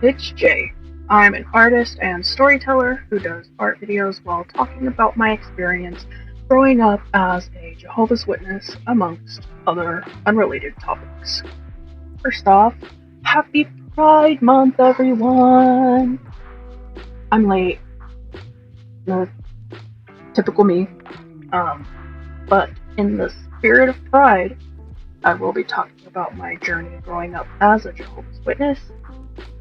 It's Jay. I'm an artist and storyteller who does art videos while talking about my experience growing up as a Jehovah's Witness, amongst other unrelated topics. First off, happy Pride Month, everyone! I'm late. Typical me. But in the spirit of pride, I will be talking about my journey growing up as a Jehovah's Witness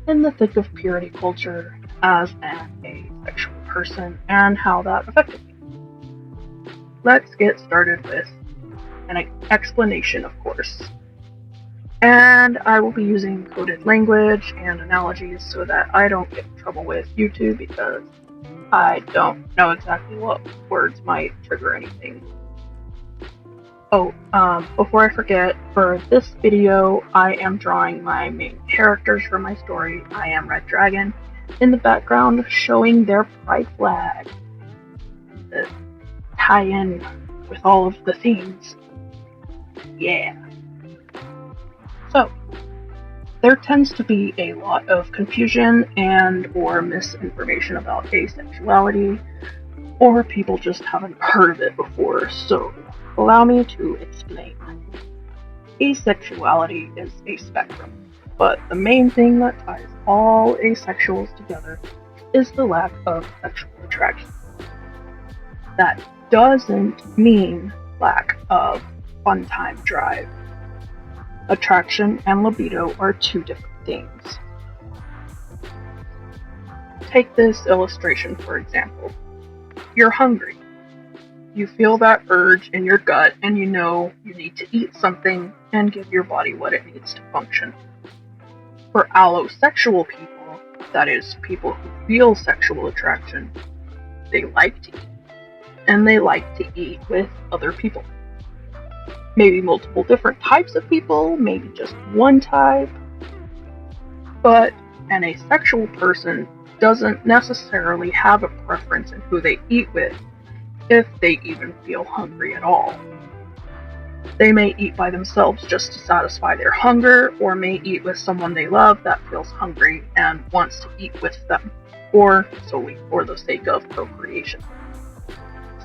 in the thick of purity culture as an asexual person and how that affected me. Let's get started with an explanation, of course. And I will be using coded language and analogies so that I don't get in trouble with YouTube because I don't know exactly what words might trigger anything. Before I forget, for this video, I am drawing my main characters for my story. I am Red Dragon, in the background showing their pride flag. The tie-in with all of the themes. Yeah. So, there tends to be a lot of confusion and or misinformation about asexuality, or people just haven't heard of it before, so allow me to explain. Asexuality is a spectrum, but the main thing that ties all asexuals together is the lack of sexual attraction. That doesn't mean lack of fun time drive. Attraction and libido are two different things. Take this illustration for example. You're hungry. You feel that urge in your gut and you know you need to eat something and give your body what it needs to function. For allosexual people, that is, people who feel sexual attraction, they like to eat. And they like to eat with other people. Maybe multiple different types of people, maybe just one type. But an asexual person doesn't necessarily have a preference in who they eat with, if they even feel hungry at all. They may eat by themselves just to satisfy their hunger, or may eat with someone they love that feels hungry and wants to eat with them, or solely for the sake of procreation.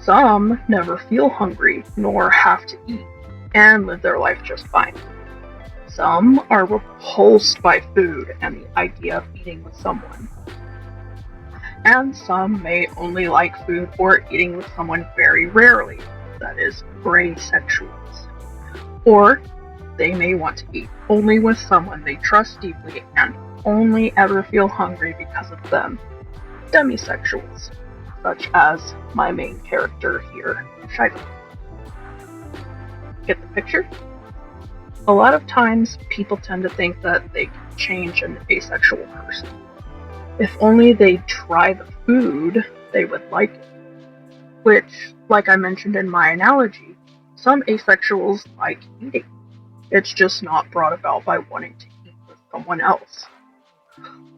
Some never feel hungry nor have to eat, and live their life just fine. Some are repulsed by food and the idea of eating with someone. And some may only like food or eating with someone very rarely, that is, gray sexuals. Or they may want to eat only with someone they trust deeply and only ever feel hungry because of them, demisexuals, such as my main character here, Cyberlink. Get the picture? A lot of times people tend to think that they can change an asexual person. If only they'd try the food, they would like it. Which, like I mentioned in my analogy, some asexuals like eating. It's just not brought about by wanting to eat with someone else.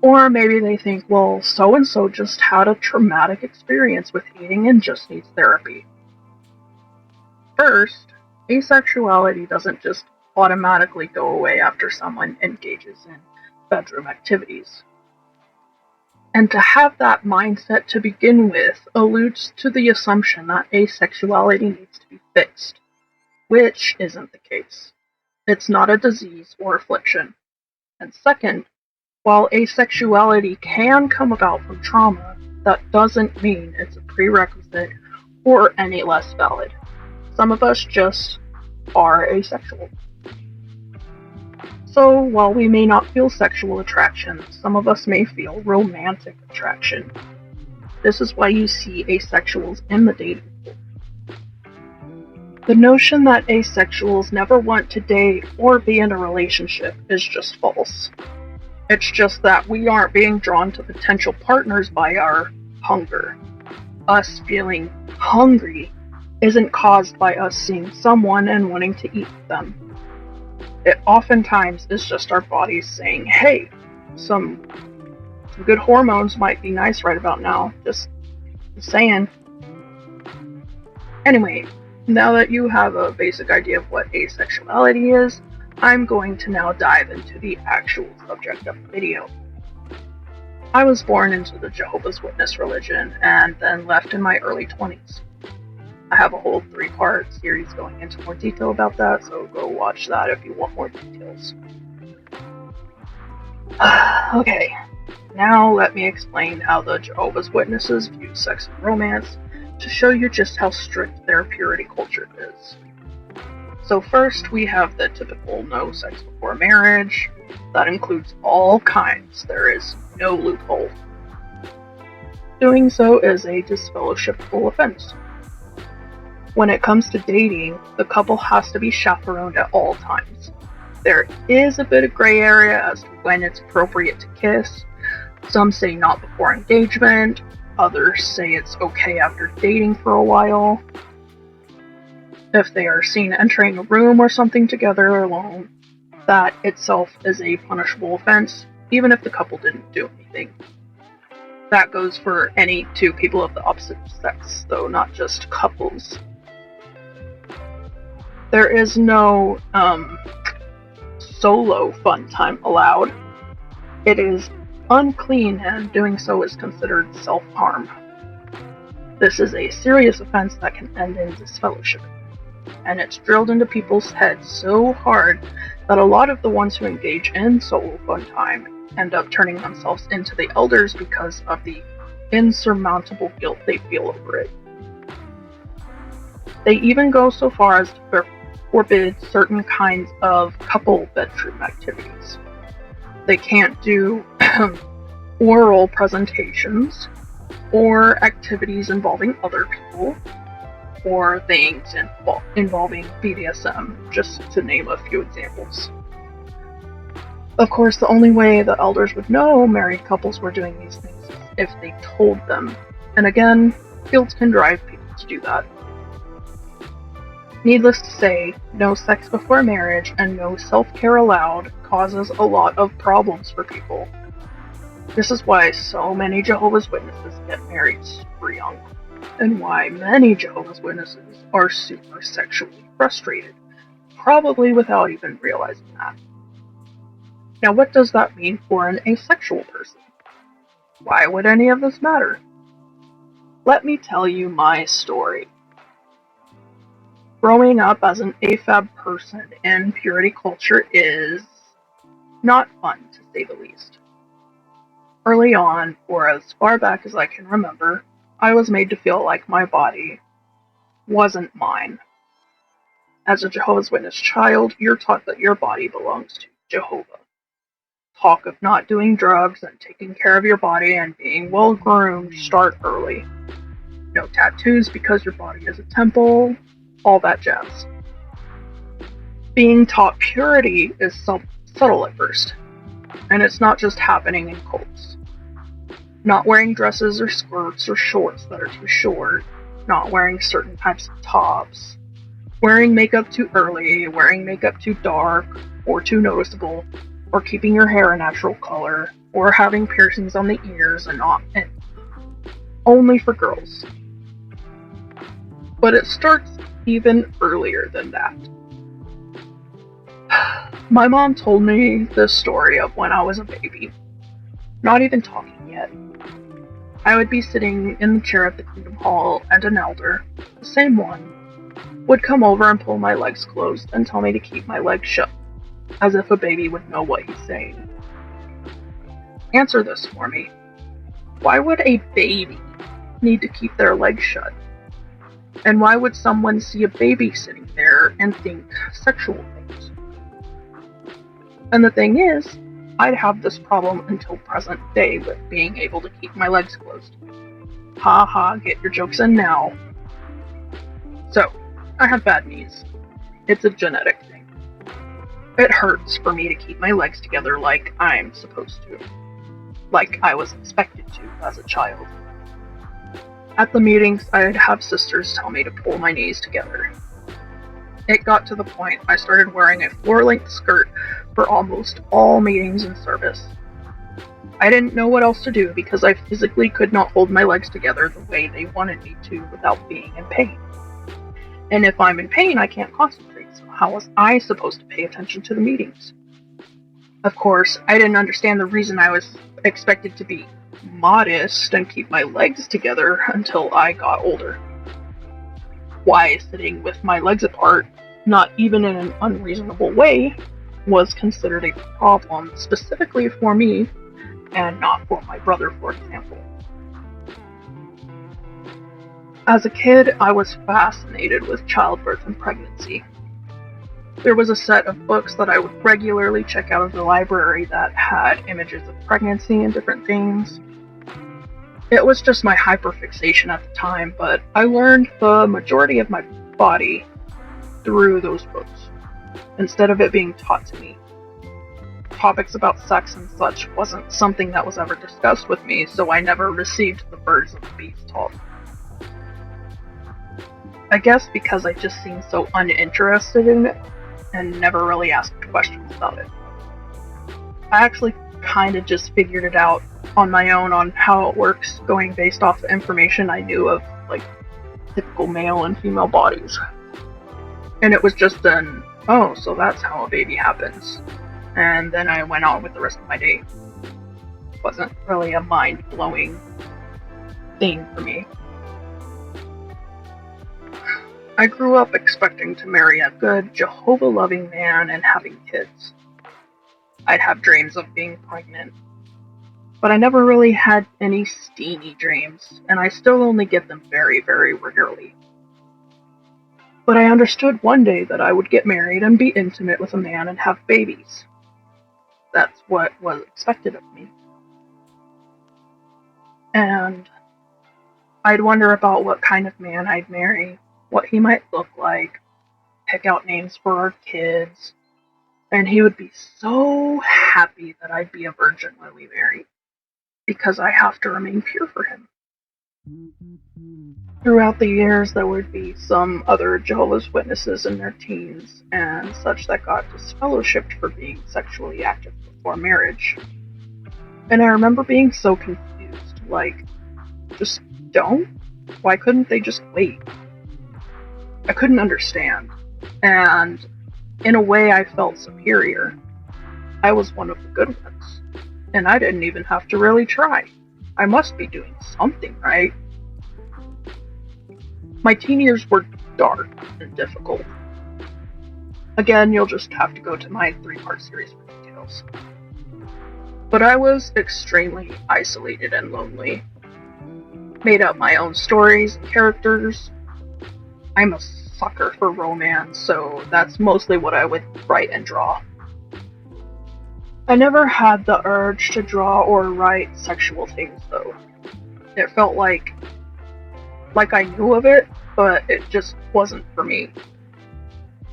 Or maybe they think, well, so-and-so just had a traumatic experience with eating and just needs therapy. First, asexuality doesn't just automatically go away after someone engages in bedroom activities. And to have that mindset to begin with alludes to the assumption that asexuality needs to be fixed, which isn't the case. It's not a disease or affliction. And second, while asexuality can come about from trauma, that doesn't mean it's a prerequisite or any less valid. Some of us just are asexual. So, while we may not feel sexual attraction, some of us may feel romantic attraction. This is why you see asexuals in the dating pool. The notion that asexuals never want to date or be in a relationship is just false. It's just that we aren't being drawn to potential partners by our hunger. Us feeling hungry isn't caused by us seeing someone and wanting to eat them. It oftentimes is just our bodies saying, hey, some good hormones might be nice right about now, just saying. Anyway, now that you have a basic idea of what asexuality is, I'm going to now dive into the actual subject of the video. I was born into the Jehovah's Witness religion and then left in my early 20s. I have a whole 3-part series going into more detail about that, so go watch that if you want more details. Okay, now let me explain how the Jehovah's Witnesses view sex and romance to show you just how strict their purity culture is. So first, we have the typical no sex before marriage. That includes all kinds. There is no loophole. Doing so is a disfellowshipable offense. When it comes to dating, the couple has to be chaperoned at all times. There is a bit of gray area as to when it's appropriate to kiss. Some say not before engagement, others say it's okay after dating for a while. If they are seen entering a room or something together alone, that itself is a punishable offense, even if the couple didn't do anything. That goes for any two people of the opposite sex, though not just couples. There is no solo fun time allowed. It is unclean, and doing so is considered self-harm. This is a serious offense that can end in disfellowship, and it's drilled into people's heads so hard that a lot of the ones who engage in solo fun time end up turning themselves into the elders because of the insurmountable guilt they feel over it. They even go so far as to forbid certain kinds of couple bedroom activities. They can't do oral presentations or activities involving other people, or things involving BDSM, just to name a few examples. Of course, the only way the elders would know married couples were doing these things is if they told them. And again, guilt can drive people to do that. Needless to say, no sex before marriage and no self-care allowed causes a lot of problems for people. This is why so many Jehovah's Witnesses get married super young, and why many Jehovah's Witnesses are super sexually frustrated, probably without even realizing that. Now, what does that mean for an asexual person? Why would any of this matter? Let me tell you my story. Growing up as an AFAB person in purity culture is not fun, to say the least. Early on, or as far back as I can remember, I was made to feel like my body wasn't mine. As a Jehovah's Witness child, you're taught that your body belongs to Jehovah. Talk of not doing drugs and taking care of your body and being well groomed start early. No tattoos because your body is a temple, all that jazz. Being taught purity is subtle at first, and it's not just happening in cults. Not wearing dresses or skirts or shorts that are too short, not wearing certain types of tops, wearing makeup too early, wearing makeup too dark or too noticeable, or keeping your hair a natural color, or having piercings on the ears and only for girls. But it starts even earlier than that. My mom told me this story of when I was a baby, not even talking yet. I would be sitting in the chair at the Kingdom Hall, and an elder, the same one, would come over and pull my legs closed and tell me to keep my legs shut, as if a baby would know what he's saying. Answer this for me. Why would a baby need to keep their legs shut? And why would someone see a baby sitting there and think sexual things? And the thing is, I'd have this problem until present day with being able to keep my legs closed. Ha ha, get your jokes in now. So, I have bad knees. It's a genetic thing. It hurts for me to keep my legs together like I'm supposed to. Like I was expected to as a child. At the meetings, I'd have sisters tell me to pull my knees together. It got to the point I started wearing a floor-length skirt for almost all meetings and service. I didn't know what else to do because I physically could not hold my legs together the way they wanted me to without being in pain. And if I'm in pain, I can't concentrate, so how was I supposed to pay attention to the meetings? Of course, I didn't understand the reason I was expected to be modest and keep my legs together until I got older. Why sitting with my legs apart, not even in an unreasonable way, was considered a problem specifically for me and not for my brother, for example. As a kid, I was fascinated with childbirth and pregnancy. There was a set of books that I would regularly check out of the library that had images of pregnancy and different things. It was just my hyperfixation at the time, but I learned the majority of my body through those books, instead of it being taught to me. Topics about sex and such wasn't something that was ever discussed with me, so I never received the birds and the bees talk. I guess because I just seemed so uninterested in it, and never really asked questions about it. I actually kinda just figured it out on my own on how it works, going based off the information I knew of, like, typical male and female bodies. And it was just an, oh, so that's how a baby happens. And then I went on with the rest of my day. It wasn't really a mind-blowing thing for me. I grew up expecting to marry a good, Jehovah-loving man and having kids. I'd have dreams of being pregnant. But I never really had any steamy dreams, and I still only get them very, very rarely. But I understood one day that I would get married and be intimate with a man and have babies. That's what was expected of me. And I'd wonder about what kind of man I'd marry, what he might look like, pick out names for our kids, and he would be so happy that I'd be a virgin when we married, because I have to remain pure for him. Throughout the years, there would be some other Jehovah's Witnesses in their teens and such that got disfellowshipped for being sexually active before marriage. And I remember being so confused, like, just don't? Why couldn't they just wait? I couldn't understand, and in a way I felt superior. I was one of the good ones, and I didn't even have to really try. I must be doing something right. My teen years were dark and difficult. Again, you'll just have to go to my 3-part series for details. But I was extremely isolated and lonely. Made up my own stories and characters. I'm a sucker for romance, so that's mostly what I would write and draw. I never had the urge to draw or write sexual things, though. It felt like I knew of it, but it just wasn't for me.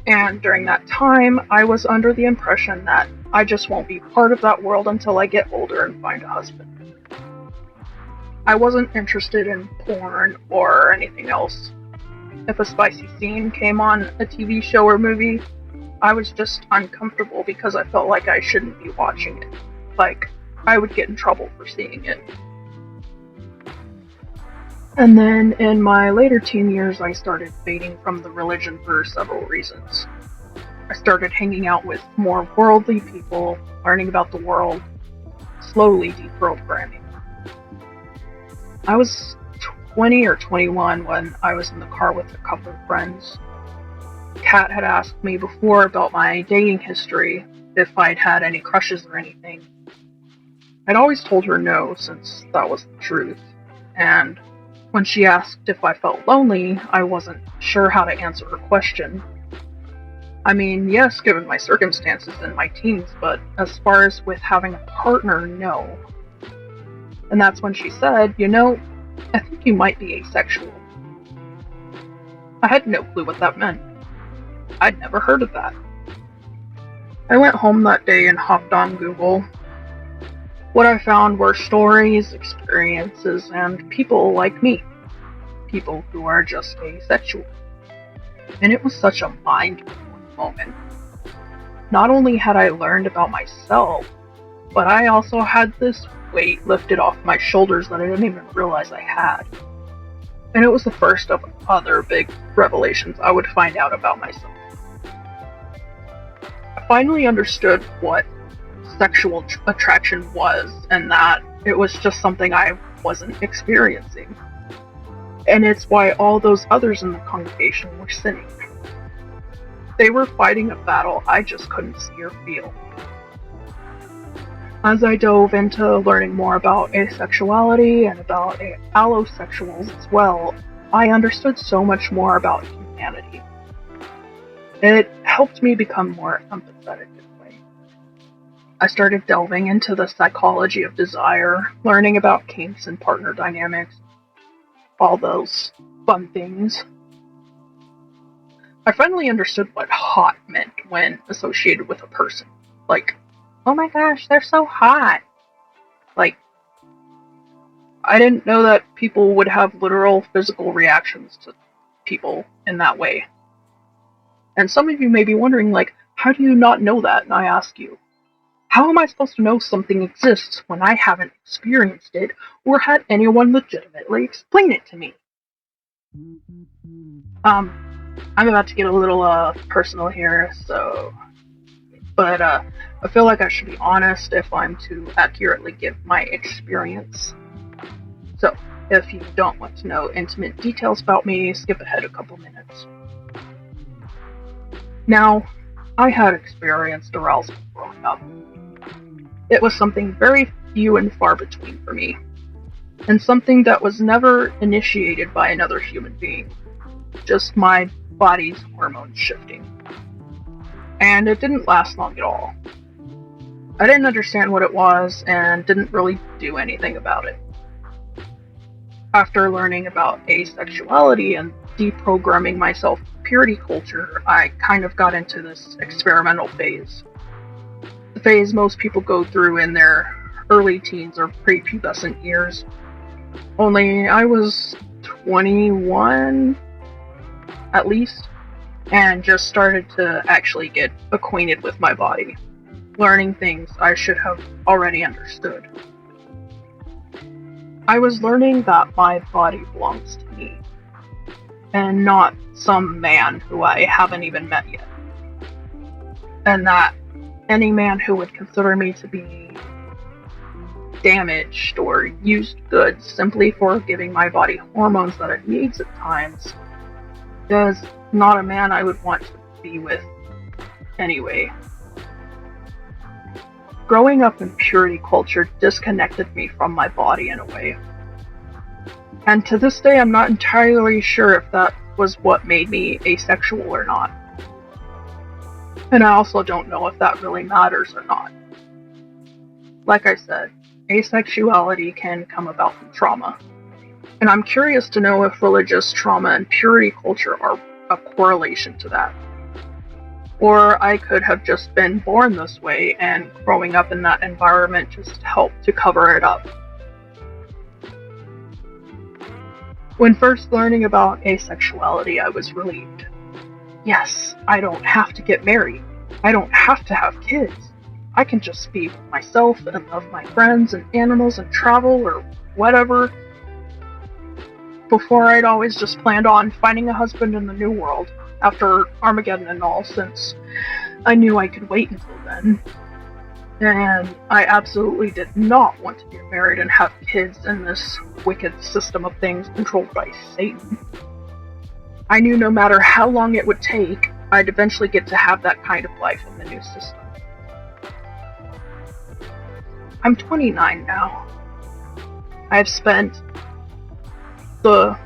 And during that time, I was under the impression that I just won't be part of that world until I get older and find a husband. I wasn't interested in porn or anything else. If a spicy scene came on a TV show or movie, I was just uncomfortable because I felt like I shouldn't be watching it. Like, I would get in trouble for seeing it. And then, in my later teen years, I started fading from the religion for several reasons. I started hanging out with more worldly people, learning about the world, slowly deprogramming. I was 20 or 21 when I was in the car with a couple of friends. Kat had asked me before about my dating history, if I'd had any crushes or anything. I'd always told her no, since that was the truth, and when she asked if I felt lonely, I wasn't sure how to answer her question. I mean, yes, given my circumstances in my teens, but as far as with having a partner, no. And that's when she said, you know, I think you might be asexual. I had no clue what that meant. I'd never heard of that. I went home that day and hopped on Google. What I found were stories, experiences, and people like me. People who are just asexual. And it was such a mind-blowing moment. Not only had I learned about myself, but I also had this weight lifted off my shoulders that I didn't even realize I had. And it was the first of other big revelations I would find out about myself. I finally understood what sexual attraction was, and that it was just something I wasn't experiencing. And it's why all those others in the congregation were sinning. They were fighting a battle I just couldn't see or feel. As I dove into learning more about asexuality and about allosexuals as well, I understood so much more about humanity. It helped me become more empathetic in a way. I started delving into the psychology of desire, learning about kinks and partner dynamics, all those fun things. I finally understood what hot meant when associated with a person. Like, oh my gosh, they're so hot. Like, I didn't know that people would have literal physical reactions to people in that way. And some of you may be wondering, like, how do you not know that? And I ask you, how am I supposed to know something exists when I haven't experienced it or had anyone legitimately explain it to me? I'm about to get a little personal here, but I feel like I should be honest if I'm to accurately give my experience. So, if you don't want to know intimate details about me, skip ahead a couple minutes. Now, I had experienced arousal growing up. It was something very few and far between for me, and something that was never initiated by another human being, just my body's hormones shifting. And it didn't last long at all. I didn't understand what it was and didn't really do anything about it. After learning about asexuality and deprogramming myself with purity culture, I kind of got into this experimental phase. The phase most people go through in their early teens or prepubescent years. Only I was 21, at least, and just started to actually get acquainted with my body, learning things I should have already understood. I was learning that my body belongs to me, and not some man who I haven't even met yet. And that any man who would consider me to be damaged or used goods simply for giving my body hormones that it needs at times is not a man I would want to be with anyway. Growing up in purity culture disconnected me from my body in a way. And to this day, I'm not entirely sure if that was what made me asexual or not. And I also don't know if that really matters or not. Like I said, asexuality can come about from trauma. And I'm curious to know if religious trauma and purity culture are a correlation to that. Or I could have just been born this way and growing up in that environment just helped to cover it up. When first learning about asexuality, I was relieved. Yes, I don't have to get married. I don't have to have kids. I can just be with myself and love my friends and animals and travel or whatever. Before, I'd always just planned on finding a husband in the New World after Armageddon and all, since I knew I could wait until then. And I absolutely did not want to get married and have kids in this wicked system of things controlled by Satan. I knew no matter how long it would take, I'd eventually get to have that kind of life in the new system. I'm 29 now. I've spent the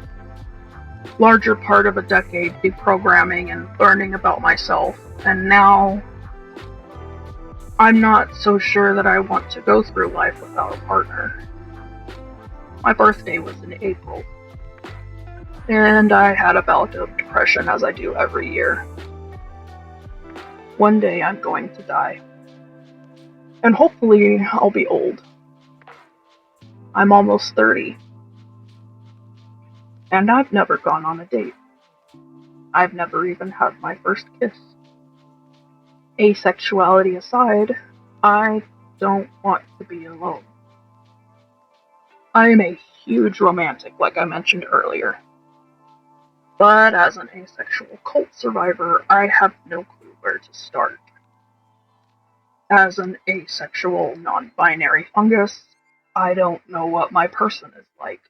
larger part of a decade deprogramming and learning about myself, and now I'm not so sure that I want to go through life without a partner. My birthday was in April, and I had a bout of depression as I do every year. One day I'm going to die, and hopefully I'll be old. I'm almost 30. And I've never gone on a date. I've never even had my first kiss. Asexuality aside, I don't want to be alone. I am a huge romantic, like I mentioned earlier. But as an asexual cult survivor, I have no clue where to start. As an asexual, non-binary fungus, I don't know what my person is like,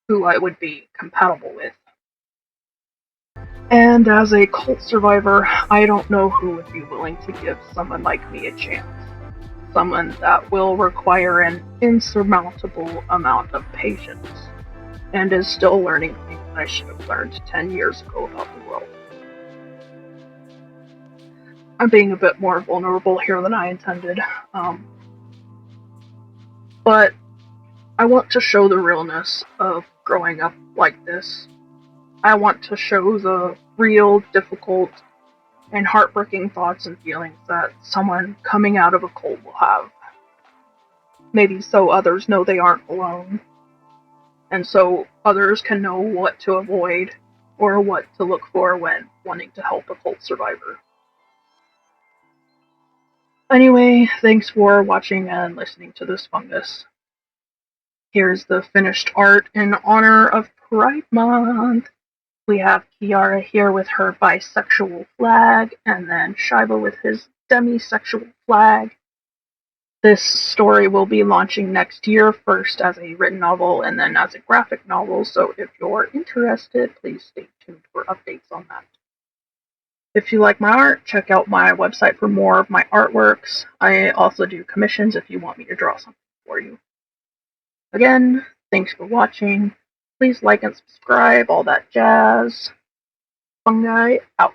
who I would be compatible with. And as a cult survivor, I don't know who would be willing to give someone like me a chance. Someone that will require an insurmountable amount of patience, and is still learning things I should have learned 10 years ago about the world. I'm being a bit more vulnerable here than I intended, but I want to show the realness of growing up like this. I want to show the real, difficult, and heartbreaking thoughts and feelings that someone coming out of a cult will have. Maybe so others know they aren't alone, and so others can know what to avoid or what to look for when wanting to help a cult survivor. Anyway, thanks for watching and listening to this fungus. Here's the finished art in honor of Pride Month. We have Kiara here with her bisexual flag, and then Shiva with his demisexual flag. This story will be launching next year, first as a written novel and then as a graphic novel, so if you're interested, please stay tuned for updates on that. If you like my art, check out my website for more of my artworks. I also do commissions if you want me to draw something for you. Again, thanks for watching. Please like and subscribe, all that jazz. Fungi out.